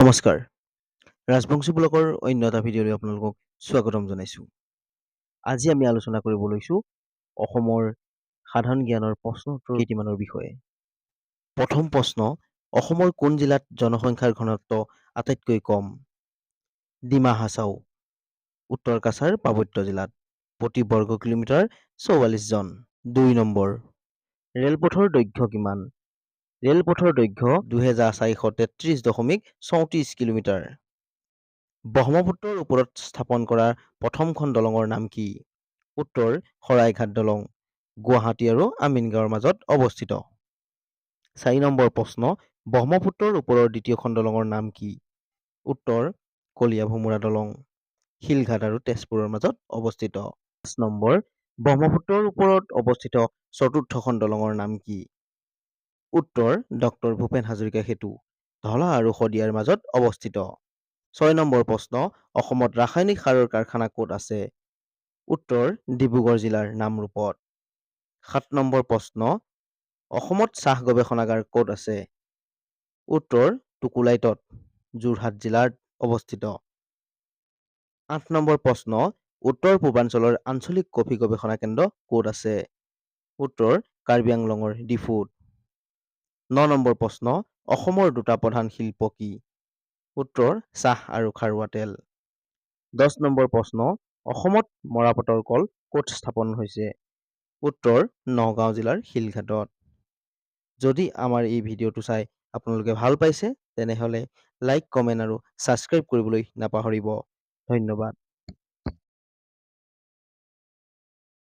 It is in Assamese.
নমস্কাৰ। ৰাজবংশী ব্লগৰ অন্য এটা ভিডিঅ'লৈ আপোনালোকক স্বাগতম জনাইছোঁ। আজি আমি আলোচনা কৰিব লৈছোঁ অসমৰ সাধাৰণ জ্ঞানৰ প্ৰশ্ন উত্তৰ কেইটিমানৰ বিষয়ে। প্ৰথম প্ৰশ্ন, অসমৰ কোন জিলাত জনসংখ্যাৰ ঘনত্ব আটাইতকৈ কম? ডিমা হাছাও, উত্তৰ কাছাৰ পাৰ্বত্য জিলাত, প্ৰতি বৰ্গ কিলোমিটাৰ 44 জন। 2 নম্বৰ, ৰেলপথৰ দৈৰ্ঘ্য কিমান? ৰেলপথৰ দৈৰ্ঘ্য 2433.34 কিলোমিটাৰ। ব্ৰহ্মপুত্ৰৰ ওপৰত স্থাপন কৰা প্ৰথমখন দলঙৰ নাম কি? উত্তৰ শৰাইঘাট দলং, গুৱাহাটী আৰু আমিনগাঁৱৰ মাজত অৱস্থিত। 4 নম্বৰ প্ৰশ্ন, ব্ৰহ্মপুত্ৰৰ ওপৰৰ দ্বিতীয়খন দলঙৰ নাম কি? উত্তৰ কলীয়াভোমোৰা দলং, শিলঘাট আৰু তেজপুৰৰ মাজত অৱস্থিত। 5 নম্বৰ, ব্ৰহ্মপুত্ৰৰ ওপৰত অৱস্থিত চতুৰ্থখন দলঙৰ নাম কি? উত্তৰ ডক্টৰ ভূপেন হাজৰিকা সেতু, ঢলা আৰু শদিয়াৰ মাজত অৱস্থিত। 6 নম্বৰ প্ৰশ্ন, অসমত ৰাসায়নিক সাৰৰ কাৰখানা ক'ত আছে? উত্তৰ ডিব্ৰুগড় জিলাৰ নামৰূপত। 7 নম্বৰ প্ৰশ্ন, অসমত চাহ গৱেষণাগাৰ ক'ত আছে? উত্তৰ টুকুলাইটত, যোৰহাট জিলাত অৱস্থিত। 8 নম্বৰ প্ৰশ্ন, উত্তৰ পূৰ্বাঞ্চলৰ আঞ্চলিক কফি গৱেষণা কেন্দ্ৰ ক'ত আছে? উত্তৰ কাৰ্বি আংলঙৰ ডিফুত। 9 নম্বৰ প্ৰশ্ন, অসমৰ দুটা প্ৰধান শিল্প কি? উত্তৰ চাহ আৰু খাৰুৱা তেল। 10 নম্বৰ প্ৰশ্ন, অসমত মৰাপাটৰ কল ক'ত স্থাপন হৈছে? উত্তৰ নগাঁও জিলাৰ শিলঘাটত। যদি আমাৰ এই ভিডিঅ'টো চাই আপোনালোকে ভাল পাইছে তেনেহ'লে লাইক, কমেণ্ট আৰু ছাবস্ক্ৰাইব কৰিবলৈ নাপাহৰিব। ধন্যবাদ।